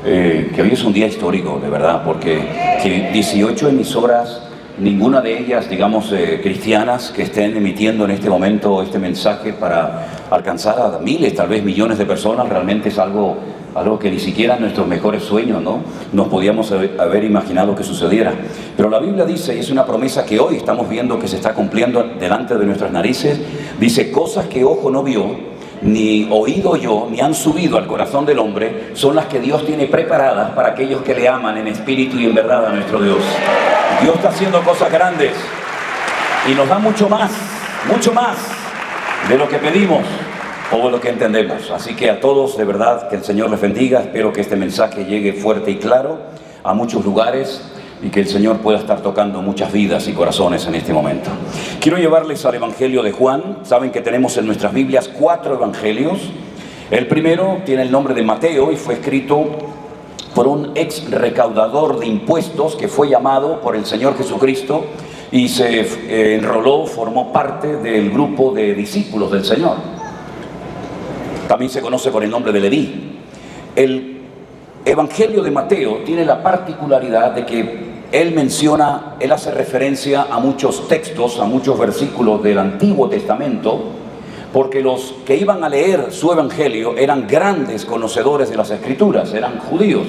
Que hoy es un día histórico, de verdad, porque que 18 emisoras, ninguna de ellas, digamos, cristianas, que estén emitiendo en este momento este mensaje para alcanzar a miles, tal vez millones de personas, realmente es algo que ni siquiera en nuestros mejores sueños, ¿no?, nos podíamos haber imaginado que sucediera. Pero la Biblia dice, y es una promesa que hoy estamos viendo que se está cumpliendo delante de nuestras narices, dice: cosas que ojo no vio, ni oído yo, ni han subido al corazón del hombre, son las que Dios tiene preparadas para aquellos que le aman en espíritu y en verdad a nuestro Dios. Dios está haciendo cosas grandes y nos da mucho más de lo que pedimos o de lo que entendemos. Así que a todos, de verdad, que el Señor les bendiga. Espero que este mensaje llegue fuerte y claro a muchos lugares y que el Señor pueda estar tocando muchas vidas y corazones en este momento. Quiero llevarles al Evangelio de Juan. Saben que tenemos en nuestras Biblias 4 evangelios. El primero tiene el nombre de Mateo y fue escrito por un ex recaudador de impuestos que fue llamado por el Señor Jesucristo y se enroló, formó parte del grupo de discípulos del Señor. También se conoce por el nombre de Leví. El Evangelio de Mateo tiene la particularidad de que él hace referencia a muchos textos, a muchos versículos del Antiguo Testamento, porque los que iban a leer su Evangelio eran grandes conocedores de las Escrituras, eran judíos,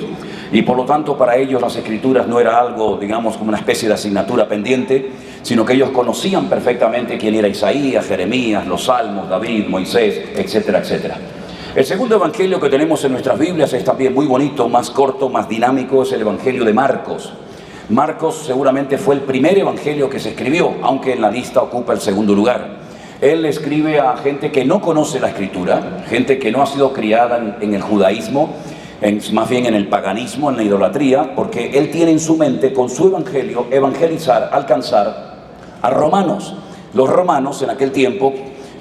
y por lo tanto para ellos las Escrituras no era algo, digamos, como una especie de asignatura pendiente, sino que ellos conocían perfectamente quién era Isaías, Jeremías, los Salmos, David, Moisés, etcétera, etcétera. El segundo evangelio que tenemos en nuestras Biblias es también muy bonito, más corto, más dinámico, es el Evangelio de Marcos. Marcos seguramente fue el primer evangelio que se escribió, aunque en la lista ocupa el segundo lugar. Él escribe a gente que no conoce la Escritura, gente que no ha sido criada en el judaísmo, más bien en el paganismo, en la idolatría, porque él tiene en su mente, con su evangelio, evangelizar, alcanzar a romanos. Los romanos en aquel tiempo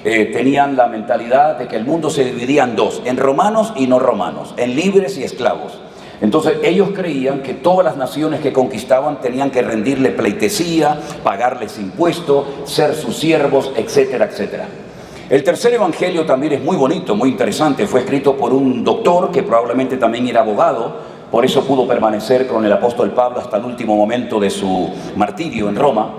tenían la mentalidad de que el mundo se dividía en dos, en romanos y no romanos, en libres y esclavos. Entonces ellos creían que todas las naciones que conquistaban tenían que rendirle pleitesía, pagarles impuestos, ser sus siervos, etcétera, etcétera. El tercer evangelio también es muy bonito, muy interesante. Fue escrito por un doctor que probablemente también era abogado, por eso pudo permanecer con el apóstol Pablo hasta el último momento de su martirio en Roma.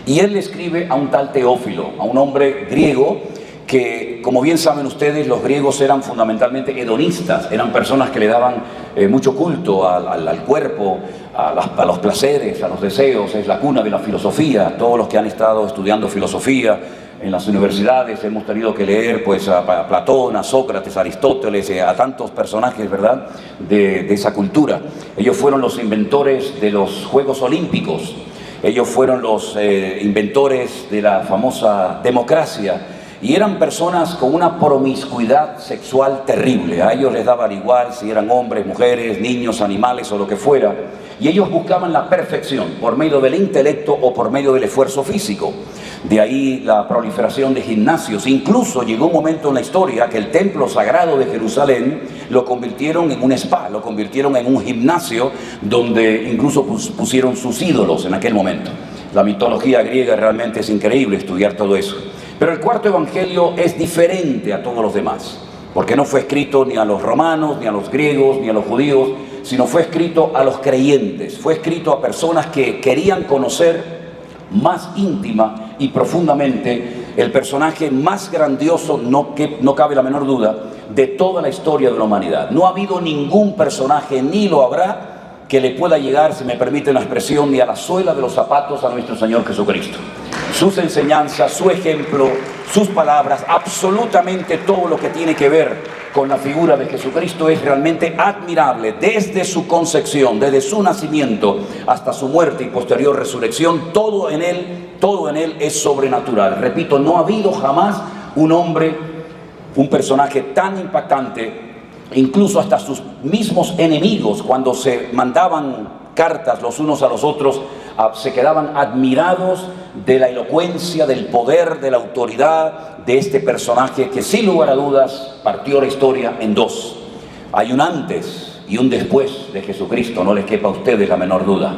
Y él le escribe a un tal Teófilo, a un hombre griego que, como bien saben ustedes, los griegos eran fundamentalmente hedonistas, eran personas que le daban mucho culto al cuerpo, a los placeres, a los deseos. Es la cuna de la filosofía. Todos los que han estado estudiando filosofía en las universidades hemos tenido que leer pues a Platón, a Sócrates, a Aristóteles, a tantos personajes, ¿verdad?, de esa cultura. Ellos fueron los inventores de los Juegos Olímpicos. Ellos fueron los inventores de la famosa democracia. Y eran personas con una promiscuidad sexual terrible. A ellos les daba igual si eran hombres, mujeres, niños, animales o lo que fuera. Y ellos buscaban la perfección por medio del intelecto o por medio del esfuerzo físico. De ahí la proliferación de gimnasios. Incluso llegó un momento en la historia que el templo sagrado de Jerusalén lo convirtieron en un spa, lo convirtieron en un gimnasio donde incluso pusieron sus ídolos en aquel momento. La mitología griega realmente es increíble estudiar todo eso. Pero el cuarto evangelio es diferente a todos los demás, porque no fue escrito ni a los romanos, ni a los griegos, ni a los judíos, sino fue escrito a los creyentes, fue escrito a personas que querían conocer más íntima y profundamente el personaje más grandioso, no cabe la menor duda, de toda la historia de la humanidad. No ha habido ningún personaje, ni lo habrá, que le pueda llegar, si me permiten la expresión, ni a la suela de los zapatos a nuestro Señor Jesucristo. Sus enseñanzas, su ejemplo, sus palabras, absolutamente todo lo que tiene que ver con la figura de Jesucristo es realmente admirable. Desde su concepción, desde su nacimiento hasta su muerte y posterior resurrección, todo en él es sobrenatural. Repito, no ha habido jamás un hombre, un personaje tan impactante. Incluso hasta sus mismos enemigos, cuando se mandaban cartas los unos a los otros, se quedaban admirados de la elocuencia, del poder, de la autoridad de este personaje que, sin lugar a dudas, partió la historia en dos. Hay un antes y un después de Jesucristo, no les quepa a ustedes la menor duda.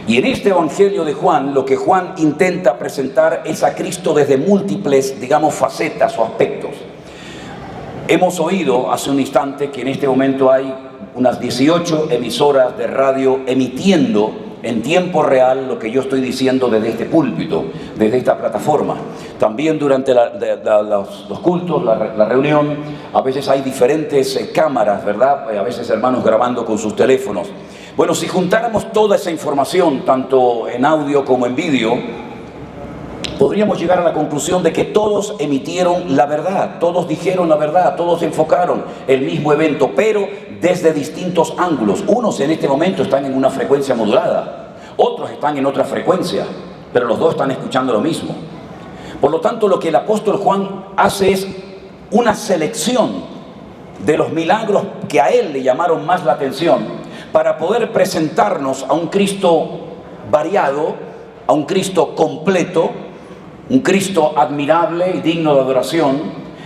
Y en este evangelio de Juan, lo que Juan intenta presentar es a Cristo desde múltiples, digamos, facetas o aspectos. Hemos oído hace un instante que en este momento hay unas 18 emisoras de radio emitiendo en tiempo real lo que yo estoy diciendo desde este púlpito, desde esta plataforma. También durante los cultos, la reunión, a veces hay diferentes cámaras, ¿verdad? A veces hermanos grabando con sus teléfonos. Bueno, si juntáramos toda esa información, tanto en audio como en vídeo, podríamos llegar a la conclusión de que todos emitieron la verdad, todos dijeron la verdad, todos enfocaron el mismo evento, pero desde distintos ángulos. Unos en este momento están en una frecuencia modulada, otros están en otra frecuencia, pero los dos están escuchando lo mismo. Por lo tanto, lo que el apóstol Juan hace es una selección de los milagros que a él le llamaron más la atención, para poder presentarnos a un Cristo variado, a un Cristo completo, un Cristo admirable y digno de adoración.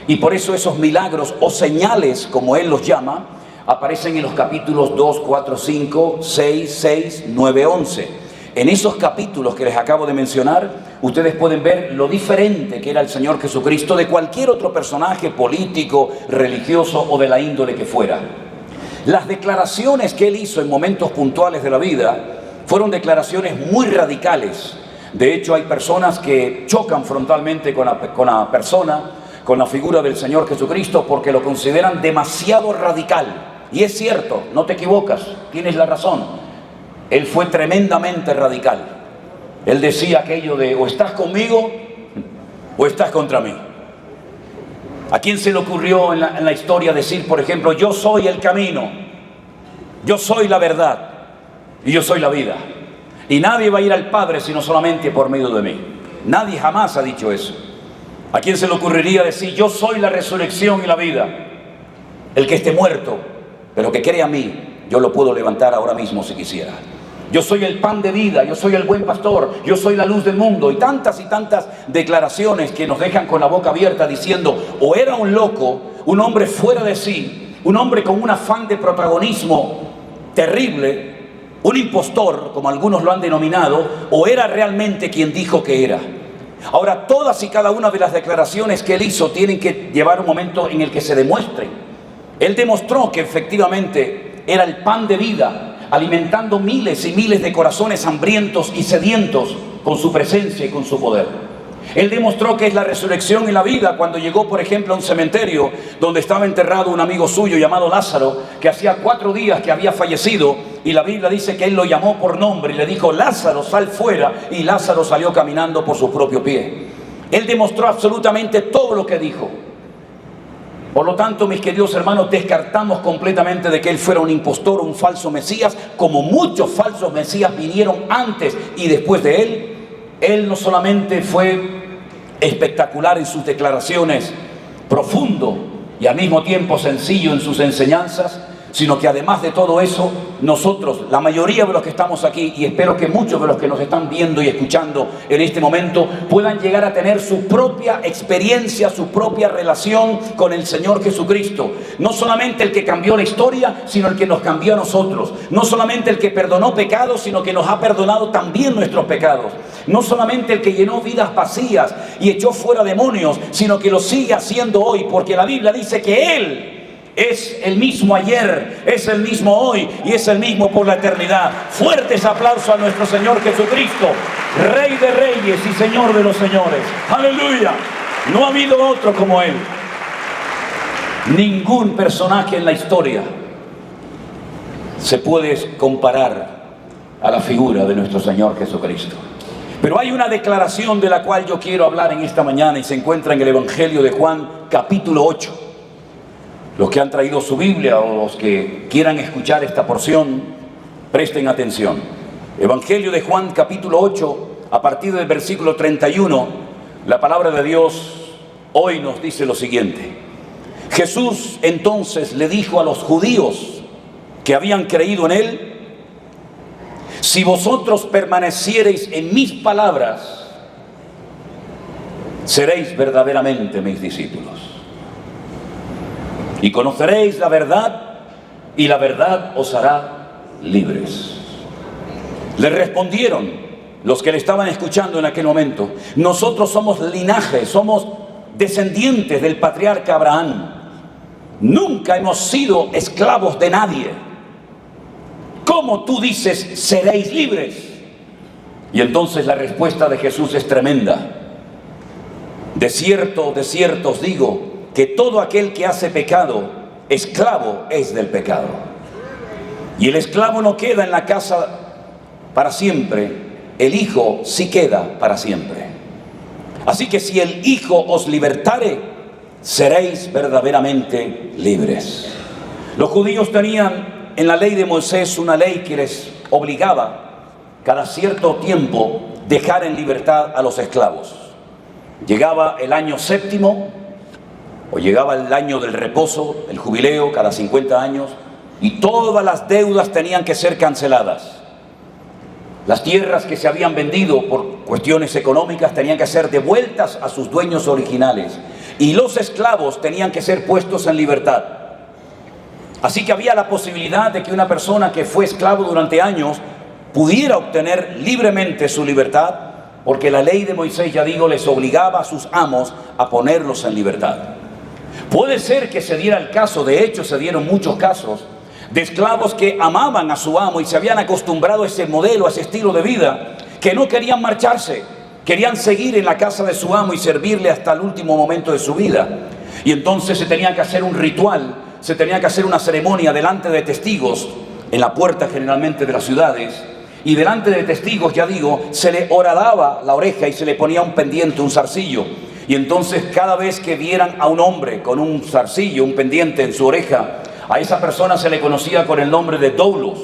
Y por eso esos milagros o señales, como él los llama, aparecen en los capítulos 2, 4, 5, 6, 9, 11. En esos capítulos que les acabo de mencionar, ustedes pueden ver lo diferente que era el Señor Jesucristo de cualquier otro personaje político, religioso o de la índole que fuera. Las declaraciones que él hizo en momentos puntuales de la vida fueron declaraciones muy radicales. De hecho, hay personas que chocan frontalmente con la persona, con la figura del Señor Jesucristo, porque lo consideran demasiado radical. Y es cierto, no te equivocas, tienes la razón. Él fue tremendamente radical. Él decía aquello de o estás conmigo o estás contra mí. ¿A quién se le ocurrió en la historia decir, por ejemplo, yo soy el camino, yo soy la verdad y yo soy la vida? Y nadie va a ir al Padre sino solamente por medio de mí. Nadie jamás ha dicho eso. ¿A quién se le ocurriría decir, yo soy la resurrección y la vida? El que esté muerto, pero que cree a mí, yo lo puedo levantar ahora mismo si quisiera. Yo soy el pan de vida, yo soy el buen pastor, yo soy la luz del mundo. Y tantas declaraciones que nos dejan con la boca abierta diciendo, o era un loco, un hombre fuera de sí, un hombre con un afán de protagonismo terrible, un impostor, como algunos lo han denominado, o era realmente quien dijo que era. Ahora, todas y cada una de las declaraciones que él hizo tienen que llevar un momento en el que se demuestren. Él demostró que efectivamente era el pan de vida, alimentando miles y miles de corazones hambrientos y sedientos con su presencia y con su poder. Él demostró que es la resurrección y la vida cuando llegó, por ejemplo, a un cementerio donde estaba enterrado un amigo suyo llamado Lázaro, que hacía 4 días que había fallecido, y la Biblia dice que él lo llamó por nombre y le dijo, Lázaro, sal fuera, y Lázaro salió caminando por su propio pie. Él demostró absolutamente todo lo que dijo. Por lo tanto, mis queridos hermanos, descartamos completamente de que él fuera un impostor, un falso Mesías, como muchos falsos Mesías vinieron antes y después de él. Él no solamente fue espectacular en sus declaraciones, profundo y al mismo tiempo sencillo en sus enseñanzas, sino que además de todo eso, nosotros, la mayoría de los que estamos aquí, y espero que muchos de los que nos están viendo y escuchando en este momento, puedan llegar a tener su propia experiencia, su propia relación con el Señor Jesucristo. No solamente el que cambió la historia, sino el que nos cambió a nosotros. No solamente el que perdonó pecados, sino que nos ha perdonado también nuestros pecados. No solamente el que llenó vidas vacías y echó fuera demonios, sino que lo sigue haciendo hoy, porque la Biblia dice que Él es el mismo ayer, es el mismo hoy y es el mismo por la eternidad. Fuertes aplausos a nuestro Señor Jesucristo, Rey de Reyes y Señor de los Señores. ¡Aleluya! No ha habido otro como Él. Ningún personaje en la historia se puede comparar a la figura de nuestro Señor Jesucristo. Pero hay una declaración de la cual yo quiero hablar en esta mañana y se encuentra en el Evangelio de Juan, capítulo 8. Los que han traído su Biblia o los que quieran escuchar esta porción, presten atención. Evangelio de Juan, capítulo 8, a partir del versículo 31, la palabra de Dios hoy nos dice lo siguiente. Jesús entonces le dijo a los judíos que habían creído en Él, si vosotros permaneciereis en mis palabras, seréis verdaderamente mis discípulos. Y conoceréis la verdad, y la verdad os hará libres. Le respondieron los que le estaban escuchando en aquel momento, nosotros somos linaje, somos descendientes del patriarca Abraham. Nunca hemos sido esclavos de nadie. ¿Cómo tú dices seréis libres? Y entonces la respuesta de Jesús es tremenda. De cierto os digo, que todo aquel que hace pecado, esclavo es del pecado. Y el esclavo no queda en la casa para siempre, el Hijo sí queda para siempre. Así que si el Hijo os libertare, seréis verdaderamente libres. Los judíos tenían en la ley de Moisés una ley que les obligaba cada cierto tiempo dejar en libertad a los esclavos. Llegaba el año séptimo o llegaba el año del reposo, el jubileo, cada 50 años, y todas las deudas tenían que ser canceladas. Las tierras que se habían vendido por cuestiones económicas tenían que ser devueltas a sus dueños originales, y los esclavos tenían que ser puestos en libertad. Así que había la posibilidad de que una persona que fue esclavo durante años pudiera obtener libremente su libertad, porque la ley de Moisés, ya digo, les obligaba a sus amos a ponerlos en libertad. Puede ser que se diera el caso, de hecho se dieron muchos casos, de esclavos que amaban a su amo y se habían acostumbrado a ese modelo, a ese estilo de vida, que no querían marcharse, querían seguir en la casa de su amo y servirle hasta el último momento de su vida. Y entonces se tenía que hacer un ritual, se tenía que hacer una ceremonia delante de testigos, en la puerta generalmente de las ciudades, y delante de testigos, ya digo, se le horadaba la oreja y se le ponía un pendiente, un zarcillo. Y entonces cada vez que vieran a un hombre con un zarcillo, un pendiente en su oreja, a esa persona se le conocía con el nombre de doulos,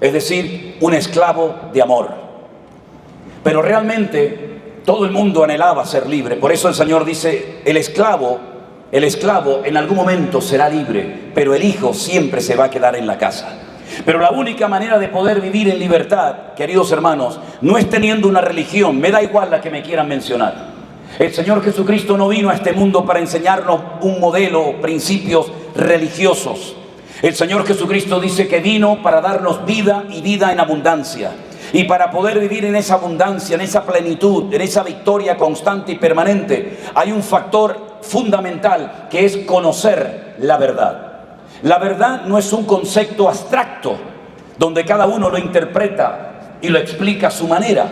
es decir, un esclavo de amor. Pero realmente todo el mundo anhelaba ser libre. Por eso el Señor dice, el esclavo en algún momento será libre, pero el hijo siempre se va a quedar en la casa. Pero la única manera de poder vivir en libertad, queridos hermanos, no es teniendo una religión, me da igual la que me quieran mencionar. El Señor Jesucristo no vino a este mundo para enseñarnos un modelo, principios religiosos. El Señor Jesucristo dice que vino para darnos vida y vida en abundancia. Y para poder vivir en esa abundancia, en esa plenitud, en esa victoria constante y permanente, hay un factor fundamental que es conocer la verdad. La verdad no es un concepto abstracto donde cada uno lo interpreta y lo explica a su manera.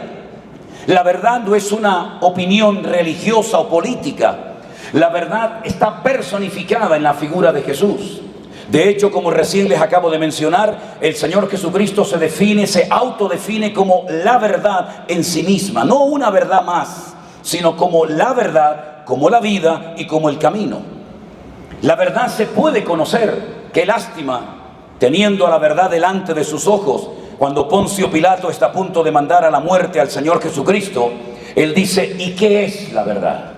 La verdad no es una opinión religiosa o política. La verdad está personificada en la figura de Jesús. De hecho, como recién les acabo de mencionar, el Señor Jesucristo se autodefine como la verdad en sí misma. No una verdad más, sino como la verdad, como la vida y como el camino. La verdad se puede conocer. Qué lástima, teniendo a la verdad delante de sus ojos, cuando Poncio Pilato está a punto de mandar a la muerte al Señor Jesucristo, él dice, ¿y qué es la verdad?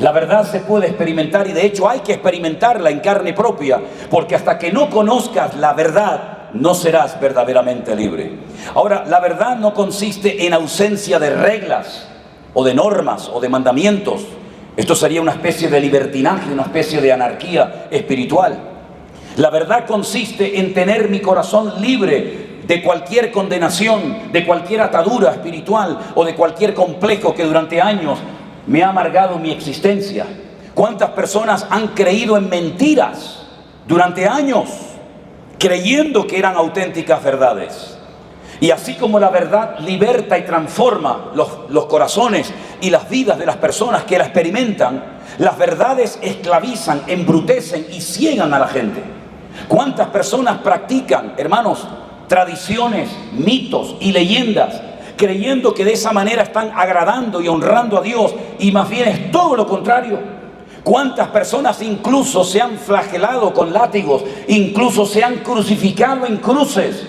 La verdad se puede experimentar y de hecho hay que experimentarla en carne propia, porque hasta que no conozcas la verdad, no serás verdaderamente libre. Ahora, la verdad no consiste en ausencia de reglas, o de normas, o de mandamientos. Esto sería una especie de libertinaje, una especie de anarquía espiritual. La verdad consiste en tener mi corazón libre de cualquier condenación, de cualquier atadura espiritual o de cualquier complejo que durante años me ha amargado mi existencia. ¿Cuántas personas han creído en mentiras durante años, creyendo que eran auténticas verdades? Y así como la verdad liberta y transforma los corazones y las vidas de las personas que la experimentan, las verdades esclavizan, embrutecen y ciegan a la gente. ¿Cuántas personas practican, hermanos, tradiciones, mitos y leyendas, creyendo que de esa manera están agradando y honrando a Dios, y más bien es todo lo contrario? ¿Cuántas personas incluso se han flagelado con látigos, incluso se han crucificado en cruces,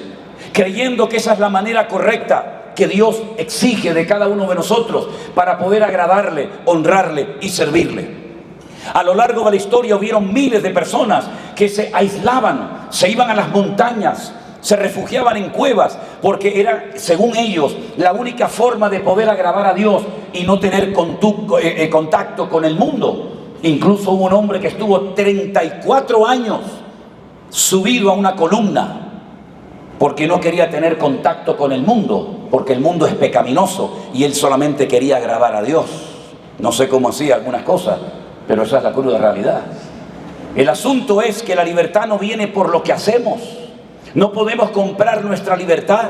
creyendo que esa es la manera correcta que Dios exige de cada uno de nosotros para poder agradarle, honrarle y servirle? A lo largo de la historia hubieron miles de personas que se aislaban, se iban a las montañas, se refugiaban en cuevas, porque era, según ellos, la única forma de poder agradar a Dios y no tener contacto con el mundo. Incluso hubo un hombre que estuvo 34 años subido a una columna porque no quería tener contacto con el mundo, porque el mundo es pecaminoso y él solamente quería agradar a Dios. No sé cómo hacía algunas cosas, pero esa es la cruda realidad. El asunto es que la libertad no viene por lo que hacemos. No podemos comprar nuestra libertad.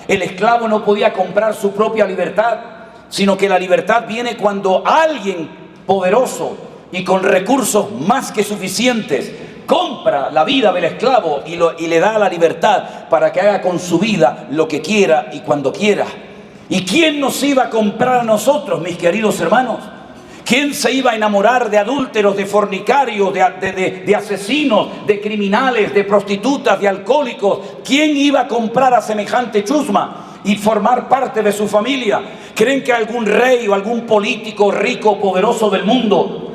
El esclavo no podía comprar su propia libertad, sino que la libertad viene cuando alguien poderoso y con recursos más que suficientes compra la vida del esclavo y le da la libertad para que haga con su vida lo que quiera y cuando quiera. ¿Y quién nos iba a comprar a nosotros, mis queridos hermanos? ¿Quién se iba a enamorar de adúlteros, de fornicarios, de asesinos, de criminales, de prostitutas, de alcohólicos? ¿Quién iba a comprar a semejante chusma y formar parte de su familia? ¿Creen que algún rey o algún político rico o poderoso del mundo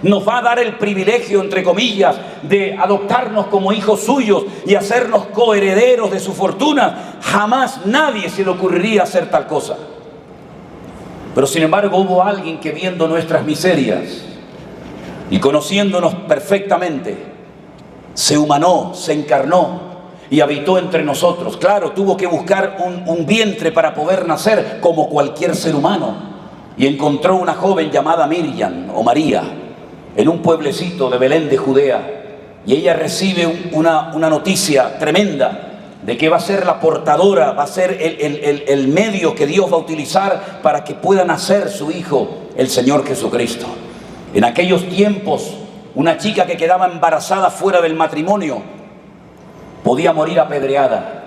nos va a dar el privilegio, entre comillas, de adoptarnos como hijos suyos y hacernos coherederos de su fortuna? Jamás nadie se le ocurriría hacer tal cosa. Pero sin embargo hubo alguien que, viendo nuestras miserias y conociéndonos perfectamente, se humanó, se encarnó y habitó entre nosotros. Claro, tuvo que buscar un vientre para poder nacer como cualquier ser humano, y encontró una joven llamada Miriam o María en un pueblecito de Belén de Judea, y ella recibe una noticia tremenda de que va a ser la portadora, va a ser el medio que Dios va a utilizar para que pueda nacer su Hijo, el Señor Jesucristo. En aquellos tiempos, una chica que quedaba embarazada fuera del matrimonio podía morir apedreada.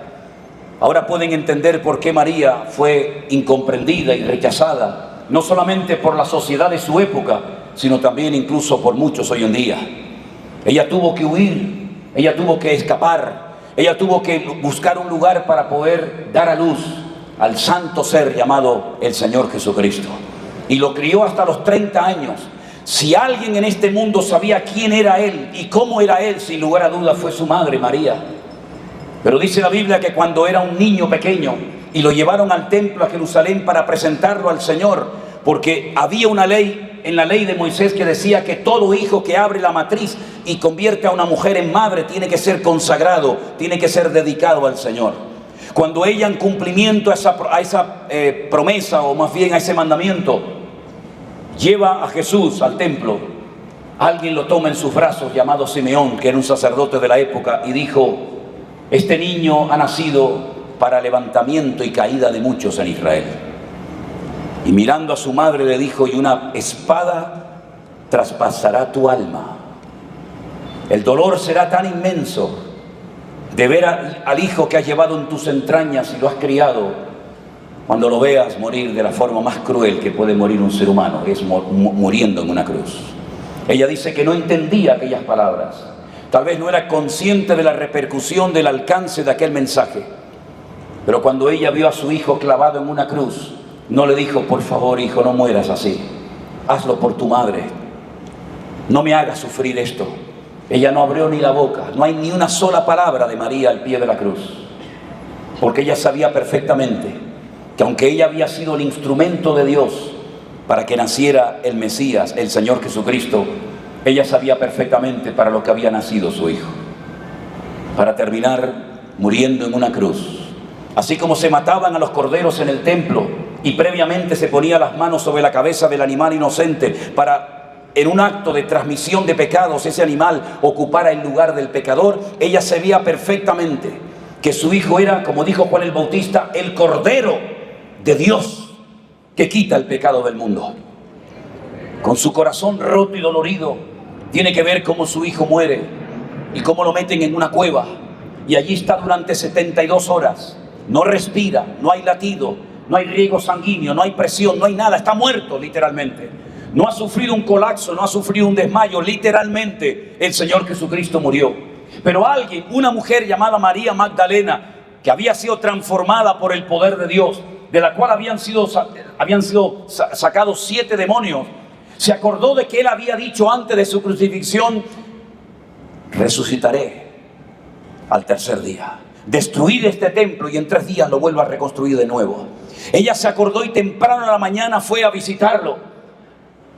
Ahora pueden entender por qué María fue incomprendida y rechazada, no solamente por la sociedad de su época, sino también incluso por muchos hoy en día. Ella tuvo que huir, ella tuvo que escapar, ella tuvo que buscar un lugar para poder dar a luz al santo ser llamado el Señor Jesucristo. Y lo crió hasta los 30 años. Si alguien en este mundo sabía quién era Él y cómo era Él, sin lugar a dudas fue su madre María. Pero dice la Biblia que cuando era un niño pequeño y lo llevaron al templo a Jerusalén para presentarlo al Señor, porque había una ley en la ley de Moisés que decía que todo hijo que abre la matriz y convierte a una mujer en madre tiene que ser consagrado, tiene que ser dedicado al Señor. Cuando ella, en cumplimiento a esa promesa, o más bien a ese mandamiento, lleva a Jesús al templo, alguien lo toma en sus brazos, llamado Simeón, que era un sacerdote de la época, y dijo: este niño ha nacido para levantamiento y caída de muchos en Israel. Y mirando a su madre le dijo: y una espada traspasará tu alma. El dolor será tan inmenso de ver al hijo que has llevado en tus entrañas y lo has criado, cuando lo veas morir de la forma más cruel que puede morir un ser humano, que es muriendo en una cruz. Ella dice que no entendía aquellas palabras, tal vez no era consciente de la repercusión, del alcance de aquel mensaje, pero cuando ella vio a su hijo clavado en una cruz, no le dijo: por favor, hijo, no mueras así, hazlo por tu madre, no me hagas sufrir esto. Ella no abrió ni la boca, no hay ni una sola palabra de María al pie de la cruz, porque ella sabía perfectamente que aunque ella había sido el instrumento de Dios para que naciera el Mesías, el Señor Jesucristo, ella sabía perfectamente para lo que había nacido su hijo, para terminar muriendo en una cruz. Así como se mataban a los corderos en el templo y previamente se ponía las manos sobre la cabeza del animal inocente para, en un acto de transmisión de pecados, ese animal ocupara el lugar del pecador, ella sabía perfectamente que su hijo era, como dijo Juan el Bautista, el Cordero de Dios que quita el pecado del mundo. Con su corazón roto y dolorido, tiene que ver cómo su hijo muere y cómo lo meten en una cueva, y allí está durante 72 horas. No respira, no hay latido, no hay riego sanguíneo, no hay presión, no hay nada, está muerto literalmente. No ha sufrido un colapso, no ha sufrido un desmayo, literalmente el Señor Jesucristo murió. Pero alguien, una mujer llamada María Magdalena, que había sido transformada por el poder de Dios, de la cual habían sido sacados 7 demonios, se acordó de que Él había dicho antes de su crucifixión: resucitaré al tercer día. Destruid este templo y en 3 días lo vuelvo a reconstruir de nuevo. Ella se acordó y temprano en la mañana fue a visitarlo.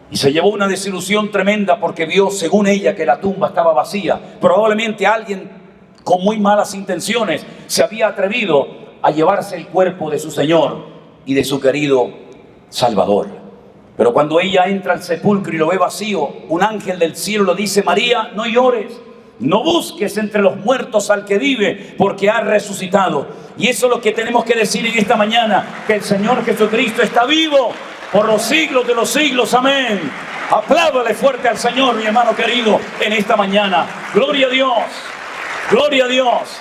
Y se llevó una desilusión tremenda porque vio, según ella, que la tumba estaba vacía. Probablemente alguien con muy malas intenciones se había atrevido a llevarse el cuerpo de su Señor y de su querido Salvador. Pero cuando ella entra al sepulcro y lo ve vacío, un ángel del cielo le dice: María, no llores, no busques entre los muertos al que vive, porque ha resucitado. Y eso es lo que tenemos que decir en esta mañana, que el Señor Jesucristo está vivo por los siglos de los siglos. Amén. Apláudale fuerte al Señor, mi hermano querido, en esta mañana. Gloria a Dios, gloria a Dios.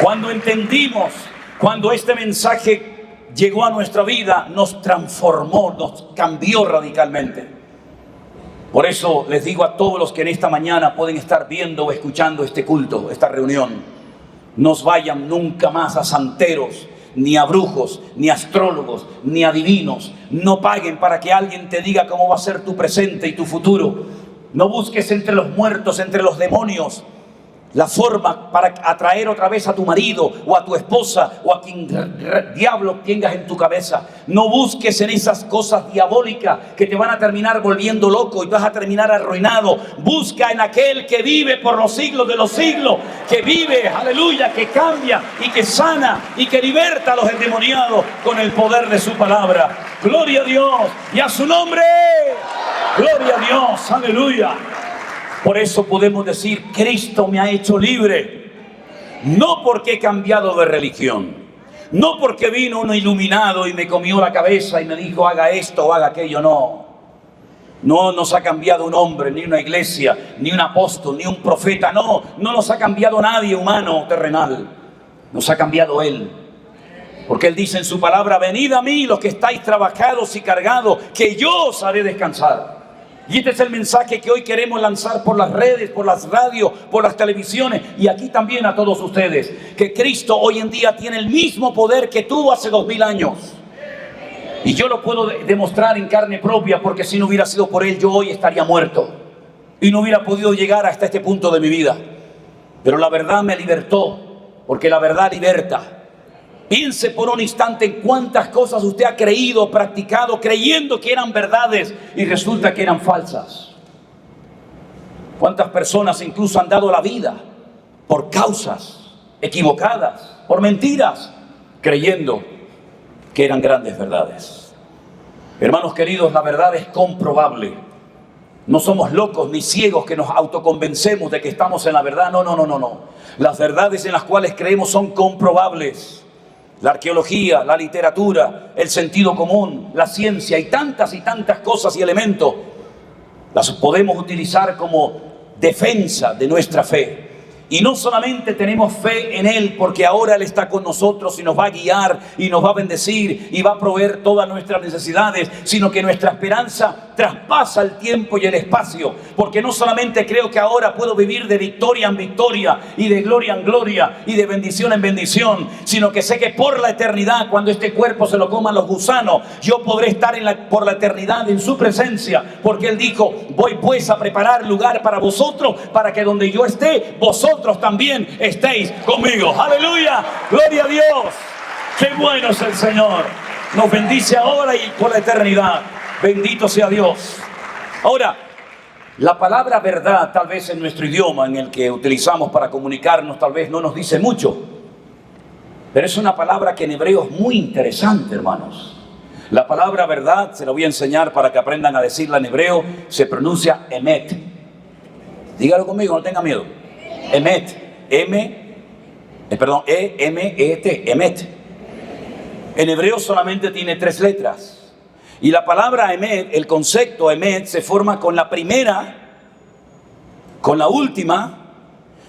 Cuando entendimos, cuando este mensaje llegó a nuestra vida, nos transformó, nos cambió radicalmente. Por eso les digo a todos los que en esta mañana pueden estar viendo o escuchando este culto, esta reunión: no vayan nunca más a santeros, ni a brujos, ni a astrólogos, ni a adivinos. No paguen para que alguien te diga cómo va a ser tu presente y tu futuro. No busques entre los muertos, entre los demonios, la forma para atraer otra vez a tu marido o a tu esposa o a quien diablo tengas en tu cabeza. No busques en esas cosas diabólicas que te van a terminar volviendo loco y vas a terminar arruinado. Busca en aquel que vive por los siglos de los siglos, que vive, aleluya, que cambia y que sana y que liberta a los endemoniados con el poder de su palabra. Gloria a Dios y a su nombre. Gloria a Dios, aleluya. Por eso podemos decir: Cristo me ha hecho libre. No porque he cambiado de religión, no porque vino uno iluminado y me comió la cabeza y me dijo haga esto o haga aquello. No nos ha cambiado un hombre, ni una iglesia, ni un apóstol, ni un profeta. No nos ha cambiado nadie humano o terrenal. Nos ha cambiado Él. Porque Él dice en su palabra: venid a mí los que estáis trabajados y cargados, que yo os haré descansar. Y este es el mensaje que hoy queremos lanzar por las redes, por las radios, por las televisiones y aquí también a todos ustedes. Que Cristo hoy en día tiene el mismo poder que tuvo hace 2000 años. Y yo lo puedo demostrar en carne propia, porque si no hubiera sido por Él, yo hoy estaría muerto. Y no hubiera podido llegar hasta este punto de mi vida. Pero la verdad me libertó, porque la verdad liberta. Piense por un instante en cuántas cosas usted ha creído, practicado, creyendo que eran verdades y resulta que eran falsas. Cuántas personas incluso han dado la vida por causas equivocadas, por mentiras, creyendo que eran grandes verdades. Hermanos queridos, la verdad es comprobable. No somos locos ni ciegos que nos autoconvencemos de que estamos en la verdad. No. Las verdades en las cuales creemos son comprobables. La arqueología, la literatura, el sentido común, la ciencia y tantas cosas y elementos las podemos utilizar como defensa de nuestra fe. Y no solamente tenemos fe en Él porque ahora Él está con nosotros y nos va a guiar y nos va a bendecir y va a proveer todas nuestras necesidades, sino que nuestra esperanza traspasa el tiempo y el espacio, porque no solamente creo que ahora puedo vivir de victoria en victoria y de gloria en gloria y de bendición en bendición, sino que sé que por la eternidad, cuando este cuerpo se lo coman los gusanos, yo podré estar por la eternidad en su presencia, porque Él dijo: voy pues a preparar lugar para vosotros, para que donde yo esté, vosotros también estéis conmigo. Aleluya, gloria a Dios. Qué bueno es el Señor. Nos bendice ahora y por la eternidad. Bendito sea Dios. Ahora, la palabra verdad, tal vez en nuestro idioma en el que utilizamos para comunicarnos, tal vez no nos dice mucho, pero es una palabra que en hebreo es muy interesante, hermanos. La palabra verdad, se la voy a enseñar para que aprendan a decirla en hebreo, se pronuncia emet. Dígalo conmigo, no tenga miedo. Emet, E-M-E-T, emet. En hebreo solamente tiene 3 letras. Y la palabra emet, el concepto emet, se forma con la primera, con la última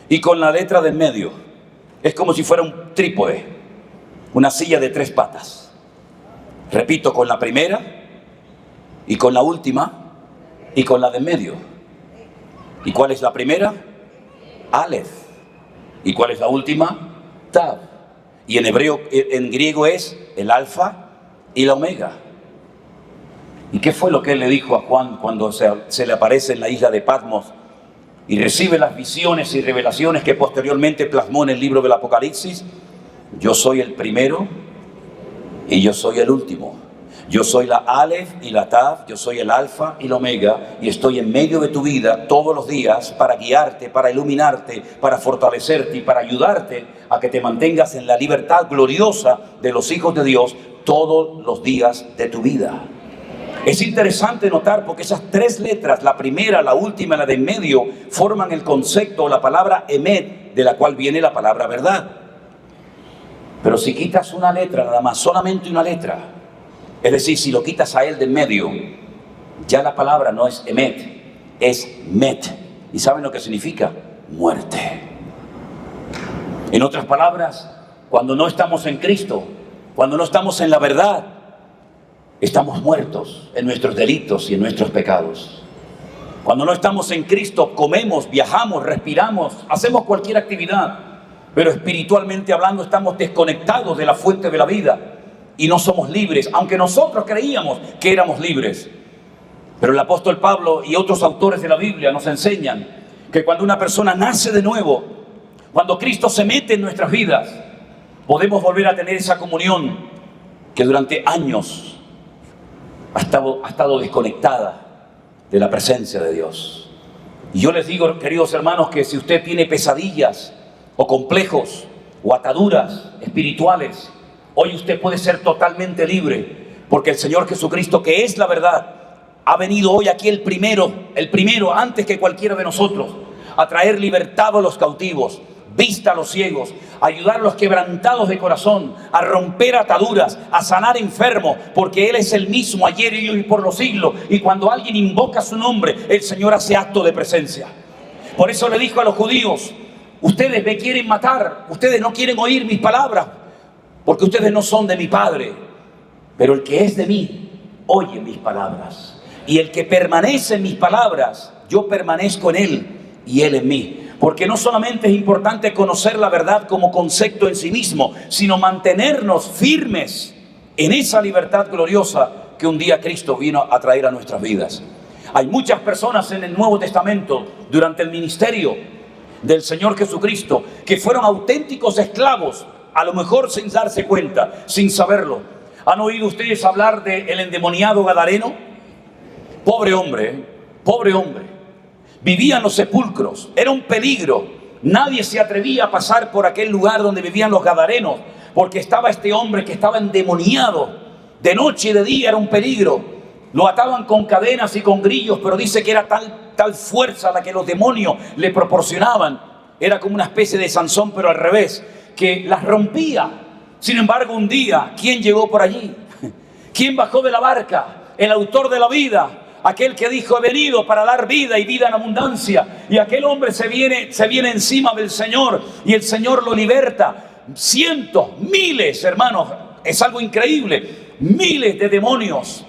y con la letra del medio. Es como si fuera un trípode, una silla de 3 patas. Repito, con la primera y con la última y con la del medio. ¿Y cuál es la primera? Aleph. ¿Y cuál es la última? Tav. Y en hebreo, en griego es el alfa y la omega. ¿Y qué fue lo que él le dijo a Juan cuando se le aparece en la isla de Patmos y recibe las visiones y revelaciones que posteriormente plasmó en el libro del Apocalipsis? Yo soy el primero y yo soy el último. Yo soy la Aleph y la Tav, yo soy el Alfa y la Omega, y estoy en medio de tu vida todos los días para guiarte, para iluminarte, para fortalecerte y para ayudarte a que te mantengas en la libertad gloriosa de los hijos de Dios todos los días de tu vida. Es interesante notar porque esas tres letras, la primera, la última y la de en medio, forman el concepto o la palabra emet, de la cual viene la palabra verdad. Pero si quitas una letra nada más, solamente una letra, es decir, si lo quitas a él de en medio, ya la palabra no es emet, es met. ¿Y saben lo que significa? Muerte. En otras palabras, cuando no estamos en Cristo, cuando no estamos en la verdad, estamos muertos en nuestros delitos y en nuestros pecados. Cuando no estamos en Cristo, comemos, viajamos, respiramos, hacemos cualquier actividad, pero espiritualmente hablando estamos desconectados de la fuente de la vida y no somos libres, aunque nosotros creíamos que éramos libres. Pero el apóstol Pablo y otros autores de la Biblia nos enseñan que cuando una persona nace de nuevo, cuando Cristo se mete en nuestras vidas, podemos volver a tener esa comunión que durante años ha estado desconectada de la presencia de Dios. Y yo les digo, queridos hermanos, que si usted tiene pesadillas o complejos o ataduras espirituales, hoy usted puede ser totalmente libre, porque el Señor Jesucristo, que es la verdad, ha venido hoy aquí el primero antes que cualquiera de nosotros, a traer libertad a los cautivos, vista a los ciegos, a ayudar a los quebrantados de corazón, a romper ataduras, a sanar enfermos, porque Él es el mismo ayer y hoy por los siglos. Y cuando alguien invoca su nombre, el Señor hace acto de presencia. Por eso le dijo a los judíos: ustedes me quieren matar, ustedes no quieren oír mis palabras, porque ustedes no son de mi Padre, pero el que es de mí oye mis palabras. Y el que permanece en mis palabras, yo permanezco en Él y Él en mí. Porque no solamente es importante conocer la verdad como concepto en sí mismo, sino mantenernos firmes en esa libertad gloriosa que un día Cristo vino a traer a nuestras vidas. Hay muchas personas en el Nuevo Testamento, durante el ministerio del Señor Jesucristo, que fueron auténticos esclavos, a lo mejor sin darse cuenta, sin saberlo. ¿Han oído ustedes hablar del endemoniado Gadareno? Pobre hombre, pobre hombre. Vivía en los sepulcros, era un peligro. Nadie se atrevía a pasar por aquel lugar donde vivían los gadarenos, porque estaba este hombre que estaba endemoniado. De noche y de día era un peligro. Lo ataban con cadenas y con grillos, pero dice que era tal fuerza la que los demonios le proporcionaban. Era como una especie de Sansón, pero al revés, que las rompía. Sin embargo, un día, ¿quién llegó por allí? ¿Quién bajó de la barca? El autor de la vida. Aquel que dijo: he venido para dar vida y vida en abundancia. Y aquel hombre se viene encima del Señor, y el Señor lo liberta. Cientos, miles, hermanos, es algo increíble. Miles de demonios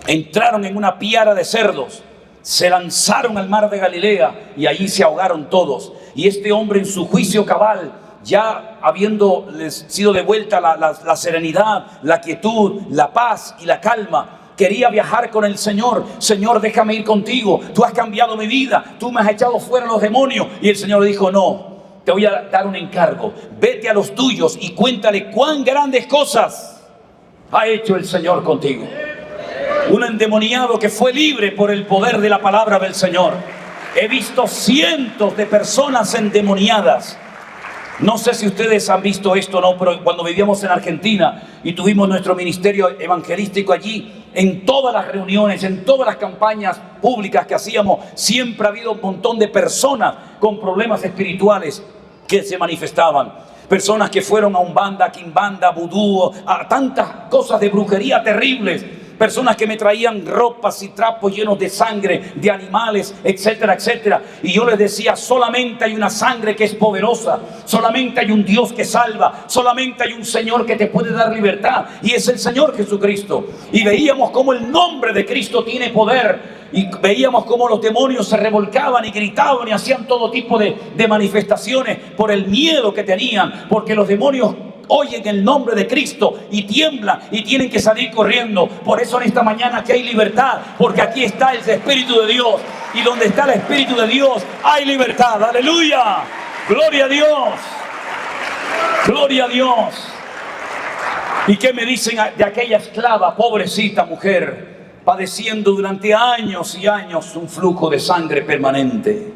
entraron en una piara de cerdos, se lanzaron al mar de Galilea y allí se ahogaron todos. Y este hombre, en su juicio cabal, ya habiendo sido devuelta la serenidad, la quietud, la paz y la calma, quería viajar con el Señor. Señor, déjame ir contigo, tú has cambiado mi vida, tú me has echado fuera los demonios. Y el Señor le dijo: no, te voy a dar un encargo, vete a los tuyos y cuéntale cuán grandes cosas ha hecho el Señor contigo. Un endemoniado que fue libre por el poder de la palabra del Señor. He visto cientos de personas endemoniadas. No sé si ustedes han visto esto o no, pero cuando vivíamos en Argentina y tuvimos nuestro ministerio evangelístico allí, en todas las reuniones, en todas las campañas públicas que hacíamos, siempre ha habido un montón de personas con problemas espirituales que se manifestaban. Personas que fueron a Umbanda, Quimbanda, Vudú, a tantas cosas de brujería terribles. Personas que me traían ropas y trapos llenos de sangre, de animales, etcétera, etcétera. Y yo les decía: solamente hay una sangre que es poderosa, solamente hay un Dios que salva, solamente hay un Señor que te puede dar libertad, y es el Señor Jesucristo. Y veíamos cómo el nombre de Cristo tiene poder, y veíamos cómo los demonios se revolcaban y gritaban y hacían todo tipo de manifestaciones por el miedo que tenían, porque los demonios oyen el nombre de Cristo y tiemblan y tienen que salir corriendo. Por eso en esta mañana aquí hay libertad, porque aquí está el Espíritu de Dios, y donde está el Espíritu de Dios hay libertad. ¡Aleluya! ¡Gloria a Dios! ¡Gloria a Dios! ¿Y qué me dicen de aquella esclava, pobrecita mujer, padeciendo durante años y años un flujo de sangre permanente?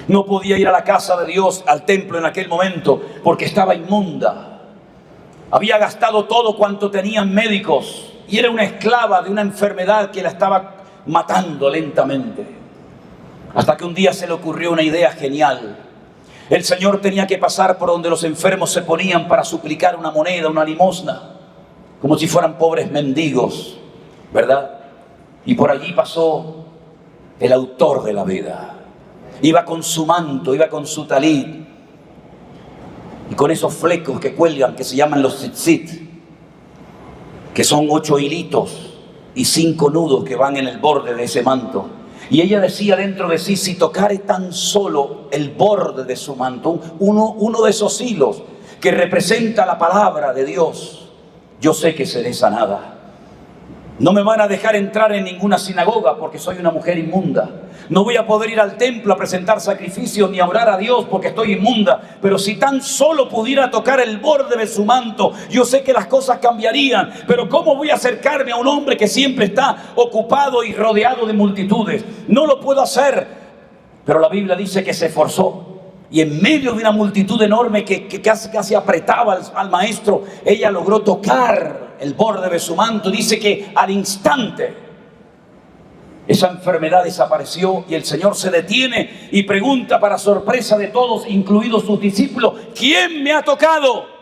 No podía ir a la casa de Dios, al templo en aquel momento, porque estaba inmunda. Había gastado todo cuanto tenían médicos y era una esclava de una enfermedad que la estaba matando lentamente. Hasta que un día se le ocurrió una idea genial. El Señor tenía que pasar por donde los enfermos se ponían para suplicar una moneda, una limosna, como si fueran pobres mendigos, ¿verdad? Y por allí pasó el autor de la vida. Iba con su manto, iba con su talit, y con esos flecos que cuelgan, que se llaman los tzitzit, que son 8 hilitos y 5 nudos que van en el borde de ese manto. Y ella decía dentro de sí, si tocare tan solo el borde de su manto, uno de esos hilos que representa la palabra de Dios, yo sé que seré sanada. No me van a dejar entrar en ninguna sinagoga porque soy una mujer inmunda. No voy a poder ir al templo a presentar sacrificios ni a orar a Dios porque estoy inmunda. Pero si tan solo pudiera tocar el borde de su manto, yo sé que las cosas cambiarían. Pero ¿cómo voy a acercarme a un hombre que siempre está ocupado y rodeado de multitudes? No lo puedo hacer. Pero la Biblia dice que se esforzó. Y en medio de una multitud enorme que casi apretaba al maestro, ella logró tocar el borde de su manto. Dice que al instante esa enfermedad desapareció y el Señor se detiene y pregunta, para sorpresa de todos, incluidos sus discípulos, ¿quién me ha tocado?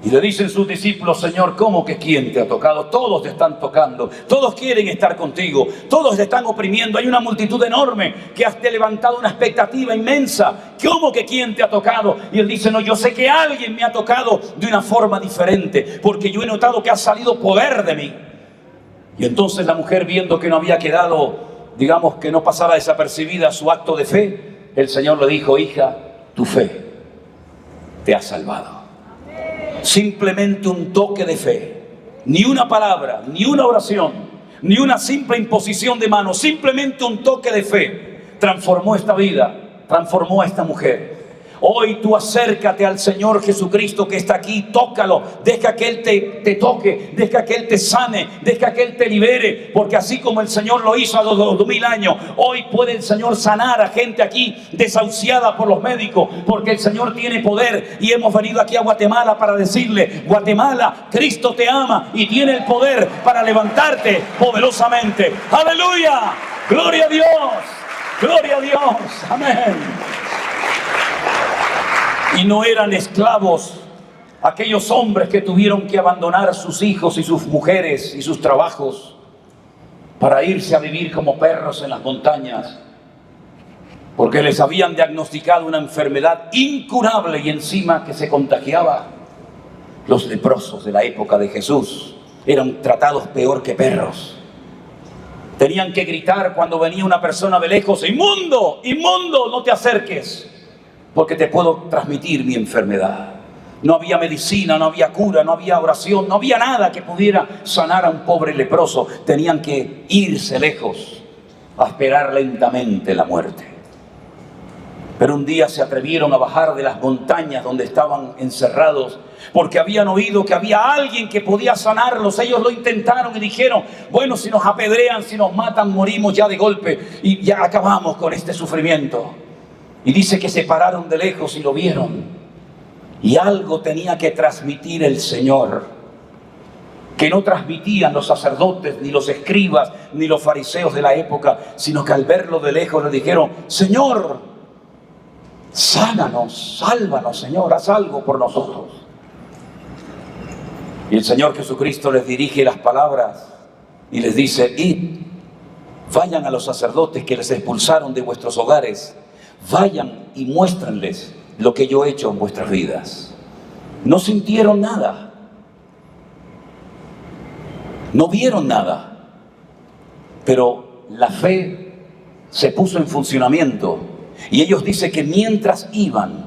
Y le dicen sus discípulos, Señor, ¿cómo que quién te ha tocado? Todos te están tocando, todos quieren estar contigo, todos te están oprimiendo, hay una multitud enorme que has levantado una expectativa inmensa. ¿Cómo que quién te ha tocado? Y él dice, no, yo sé que alguien me ha tocado de una forma diferente, porque yo he notado que ha salido poder de mí. Y entonces la mujer, viendo que no había quedado, digamos, que no pasaba desapercibida su acto de fe, el Señor le dijo, hija, tu fe te ha salvado. Simplemente un toque de fe, ni una palabra, ni una oración, ni una simple imposición de manos, simplemente un toque de fe transformó esta vida, transformó a esta mujer. Hoy tú acércate al Señor Jesucristo que está aquí, tócalo, deja que Él te toque, deja que Él te sane, deja que Él te libere, porque así como el Señor lo hizo a los 2000 años, hoy puede el Señor sanar a gente aquí desahuciada por los médicos, porque el Señor tiene poder. Y hemos venido aquí a Guatemala para decirle, Guatemala, Cristo te ama y tiene el poder para levantarte poderosamente. ¡Aleluya! ¡Gloria a Dios! ¡Gloria a Dios! ¡Amén! Y no eran esclavos aquellos hombres que tuvieron que abandonar sus hijos y sus mujeres y sus trabajos para irse a vivir como perros en las montañas, porque les habían diagnosticado una enfermedad incurable y encima que se contagiaba. Los leprosos de la época de Jesús eran tratados peor que perros. Tenían que gritar cuando venía una persona de lejos, ¡inmundo! ¡Inmundo! ¡No te acerques! Porque te puedo transmitir mi enfermedad. No había medicina, no había cura, no había oración, no había nada que pudiera sanar a un pobre leproso. Tenían que irse lejos a esperar lentamente la muerte. Pero un día se atrevieron a bajar de las montañas donde estaban encerrados, porque habían oído que había alguien que podía sanarlos. Ellos lo intentaron y dijeron, bueno, si nos apedrean, si nos matan, morimos ya de golpe y ya acabamos con este sufrimiento. Y dice que se pararon de lejos y lo vieron. Y algo tenía que transmitir el Señor, que no transmitían los sacerdotes, ni los escribas, ni los fariseos de la época, sino que al verlo de lejos le dijeron, Señor, sánanos, sálvanos, Señor, haz algo por nosotros. Y el Señor Jesucristo les dirige las palabras y les dice, id, vayan a los sacerdotes que les expulsaron de vuestros hogares, vayan y muéstrenles lo que yo he hecho en vuestras vidas. No sintieron nada, no vieron nada, pero la fe se puso en funcionamiento. Y ellos dicen que mientras iban,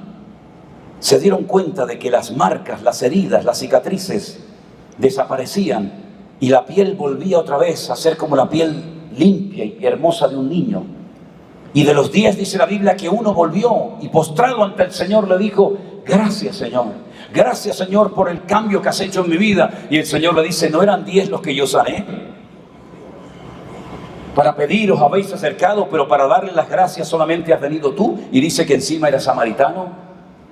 se dieron cuenta de que las marcas, las heridas, las cicatrices desaparecían y la piel volvía otra vez a ser como la piel limpia y hermosa de un niño. Y de los 10 dice la Biblia que uno volvió y postrado ante el Señor le dijo, gracias Señor por el cambio que has hecho en mi vida. Y el Señor le dice, ¿no eran 10 los que yo sané? Para pediros habéis acercado, pero para darle las gracias solamente has venido tú. Y dice que encima era samaritano.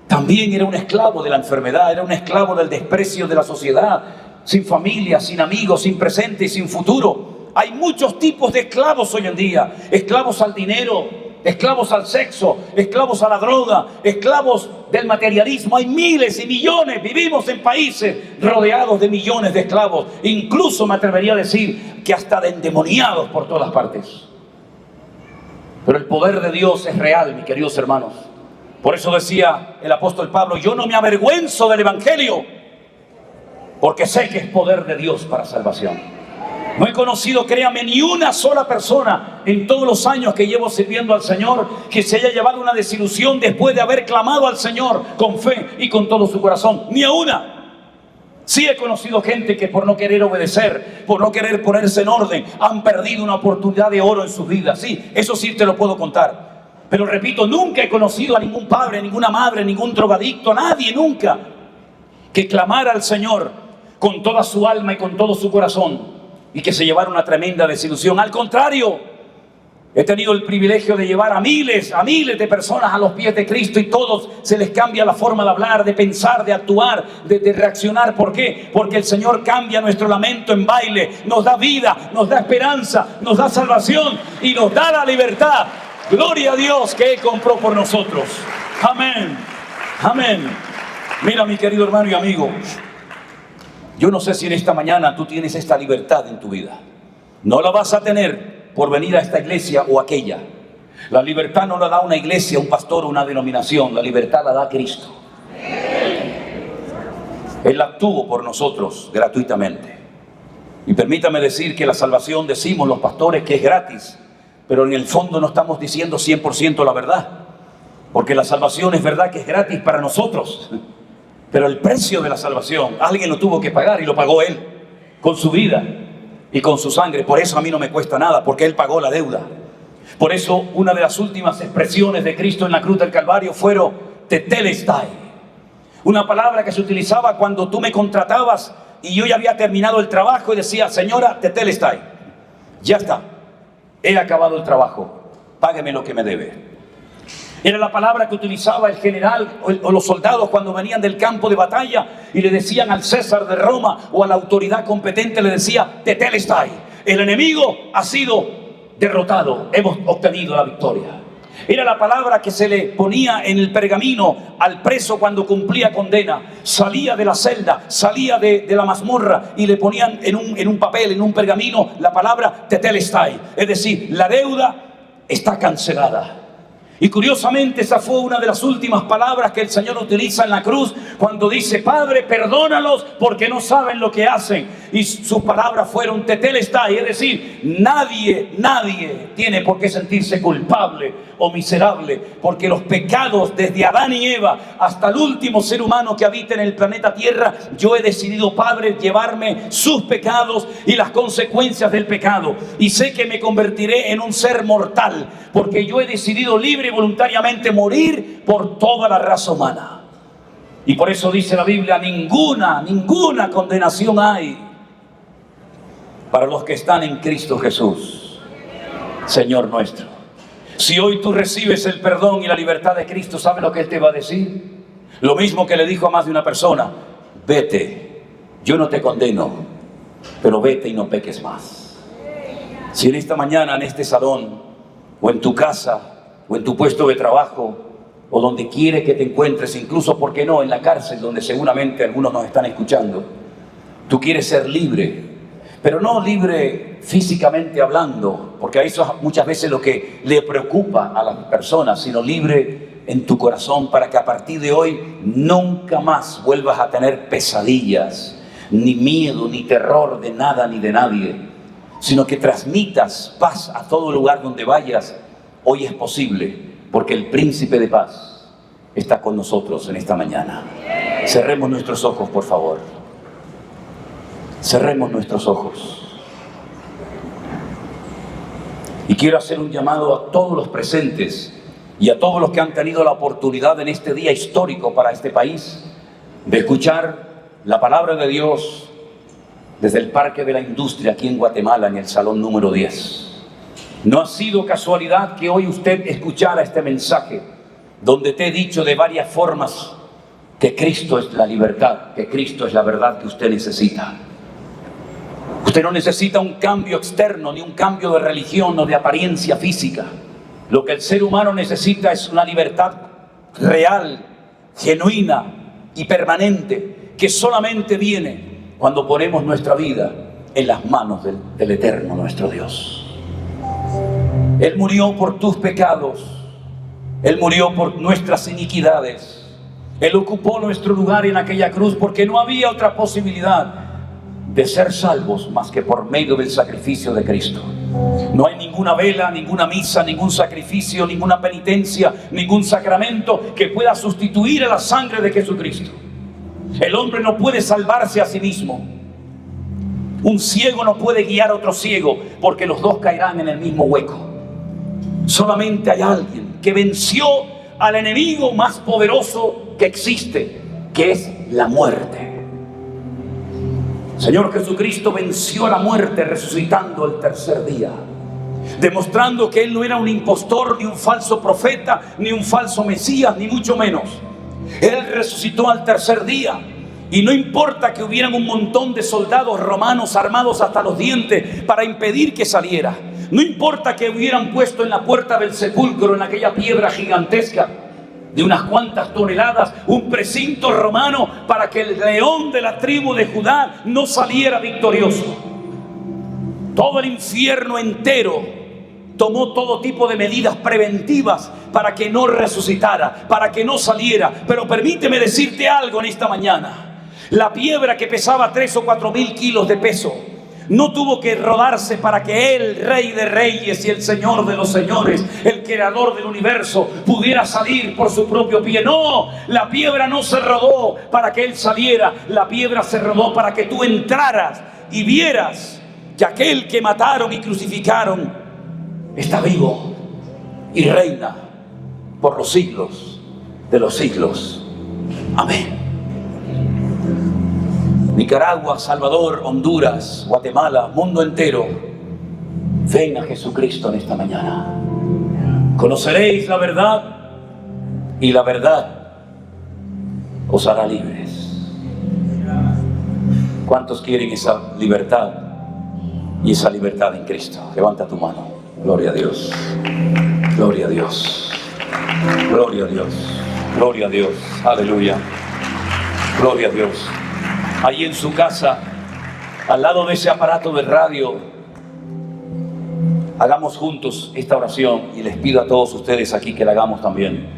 También era un esclavo de la enfermedad, era un esclavo del desprecio de la sociedad. sin familia, sin amigos, sin presente y sin futuro. Hay muchos tipos de esclavos hoy en día. Esclavos al dinero, esclavos al sexo, esclavos a la droga, esclavos del materialismo. Hay miles y millones. Vivimos en países rodeados de millones de esclavos. Incluso me atrevería a decir que hasta de endemoniados por todas partes. Pero el poder de Dios es real, mis queridos hermanos. Por eso decía el apóstol Pablo: yo no me avergüenzo del evangelio, porque sé que es poder de Dios para salvación. No he conocido, créame, ni una sola persona en todos los años que llevo sirviendo al Señor que se haya llevado una desilusión después de haber clamado al Señor con fe y con todo su corazón. Ni a una. Sí he conocido gente que por no querer obedecer, por no querer ponerse en orden, han perdido una oportunidad de oro en sus vidas. Sí, eso sí te lo puedo contar. Pero repito, nunca he conocido a ningún padre, ninguna madre, ningún drogadicto, nadie nunca, que clamara al Señor con toda su alma y con todo su corazón y que se llevara una tremenda desilusión. Al contrario, he tenido el privilegio de llevar a miles de personas a los pies de Cristo, y todos se les cambia la forma de hablar, de pensar, de actuar, de reaccionar. ¿Por qué? Porque el Señor cambia nuestro lamento en baile, nos da vida, nos da esperanza, nos da salvación y nos da la libertad. Gloria a Dios que Él compró por nosotros. Amén. Amén. Mira, mi querido hermano y amigo, yo no sé si en esta mañana tú tienes esta libertad en tu vida. No la vas a tener por venir a esta iglesia o aquella. La libertad no la da una iglesia, un pastor o una denominación. La libertad la da Cristo. Él actuó por nosotros gratuitamente. Y permítame decir que la salvación, decimos los pastores que es gratis, pero en el fondo no estamos diciendo 100% la verdad. Porque la salvación es verdad que es gratis para nosotros, pero el precio de la salvación alguien lo tuvo que pagar, y lo pagó Él con su vida y con su sangre. Por eso a mí no me cuesta nada, porque Él pagó la deuda. Por eso una de las últimas expresiones de Cristo en la cruz del Calvario fueron tetelestai, una palabra que se utilizaba cuando tú me contratabas y yo ya había terminado el trabajo y decía: señora, tetelestai, ya está, he acabado el trabajo, págueme lo que me debe. Era la palabra que utilizaba el general o los soldados cuando venían del campo de batalla y le decían al César de Roma o a la autoridad competente, le decía: tetelestai, el enemigo ha sido derrotado, hemos obtenido la victoria. Era la palabra que se le ponía en el pergamino al preso cuando cumplía condena. Salía de la celda, salía de la mazmorra y le ponían en un papel, en un pergamino, la palabra tetelestai, es decir, la deuda está cancelada. Y curiosamente esa fue una de las últimas palabras que el Señor utiliza en la cruz cuando dice: Padre, perdónalos porque no saben lo que hacen. Y sus palabras fueron tetelestai, es decir, nadie tiene por qué sentirse culpable o miserable, porque los pecados desde Adán y Eva hasta el último ser humano que habita en el planeta Tierra, yo he decidido, Padre, llevarme sus pecados y las consecuencias del pecado. Y sé que me convertiré en un ser mortal, porque yo he decidido libre y voluntariamente morir por toda la raza humana. Y por eso dice la Biblia: ninguna condenación hay para los que están en Cristo Jesús, Señor nuestro. Si hoy tú recibes el perdón y la libertad de Cristo, ¿sabes lo que Él te va a decir? Lo mismo que le dijo a más de una persona: vete, yo no te condeno, pero vete y no peques más. Si en esta mañana, en este salón, o en tu casa, o en tu puesto de trabajo, o donde quiere que te encuentres, incluso, ¿por qué no?, en la cárcel, donde seguramente algunos nos están escuchando, tú quieres ser libre, pero no libre físicamente hablando, porque a eso es muchas veces lo que le preocupa a las personas, sino libre en tu corazón, para que a partir de hoy nunca más vuelvas a tener pesadillas, ni miedo, ni terror de nada ni de nadie, sino que transmitas paz a todo lugar donde vayas. Hoy es posible, porque el Príncipe de Paz está con nosotros en esta mañana. Cerremos nuestros ojos, por favor. Cerremos nuestros ojos. Y quiero hacer un llamado a todos los presentes y a todos los que han tenido la oportunidad en este día histórico para este país de escuchar la palabra de Dios desde el Parque de la Industria aquí en Guatemala, en el salón número 10. No ha sido casualidad que hoy usted escuchara este mensaje, donde te he dicho de varias formas que Cristo es la libertad, que Cristo es la verdad que usted necesita. Usted no necesita un cambio externo, ni un cambio de religión o de apariencia física. Lo que el ser humano necesita es una libertad real, genuina y permanente, que solamente viene cuando ponemos nuestra vida en las manos del Eterno, nuestro Dios. Él murió por tus pecados, Él murió por nuestras iniquidades, Él ocupó nuestro lugar en aquella cruz, porque no había otra posibilidad de ser salvos más que por medio del sacrificio de Cristo. No hay ninguna vela, ninguna misa, ningún sacrificio, ninguna penitencia, ningún sacramento que pueda sustituir a la sangre de Jesucristo. El hombre no puede salvarse a sí mismo. Un ciego no puede guiar a otro ciego, porque los dos caerán en el mismo hueco. Solamente hay alguien que venció al enemigo más poderoso que existe, que es la muerte. Señor Jesucristo venció a la muerte resucitando el tercer día, demostrando que Él no era un impostor, ni un falso profeta, ni un falso Mesías, ni mucho menos. Él resucitó al tercer día, y no importa que hubieran un montón de soldados romanos armados hasta los dientes para impedir que saliera. No importa que hubieran puesto en la puerta del sepulcro, en aquella piedra gigantesca de unas cuantas toneladas, un precinto romano para que el león de la tribu de Judá no saliera victorioso. Todo el infierno entero tomó todo tipo de medidas preventivas para que no resucitara, para que no saliera. Pero permíteme decirte algo en esta mañana. La piedra, que pesaba 3 o 4 mil kilos de peso, no tuvo que rodarse para que Él, Rey de Reyes y el Señor de los Señores, el Creador del universo, pudiera salir por su propio pie. No, la piedra no se rodó para que Él saliera. La piedra se rodó para que tú entraras y vieras que aquel que mataron y crucificaron está vivo y reina por los siglos de los siglos. Amén. Nicaragua, Salvador, Honduras, Guatemala, mundo entero, ven a Jesucristo en esta mañana. Conoceréis la verdad, y la verdad os hará libres. ¿Cuántos quieren esa libertad y esa libertad en Cristo? Levanta tu mano. Gloria a Dios. Gloria a Dios. Gloria a Dios. Gloria a Dios. Aleluya. Gloria a Dios. Ahí en su casa, al lado de ese aparato de radio, hagamos juntos esta oración, y les pido a todos ustedes aquí que la hagamos también.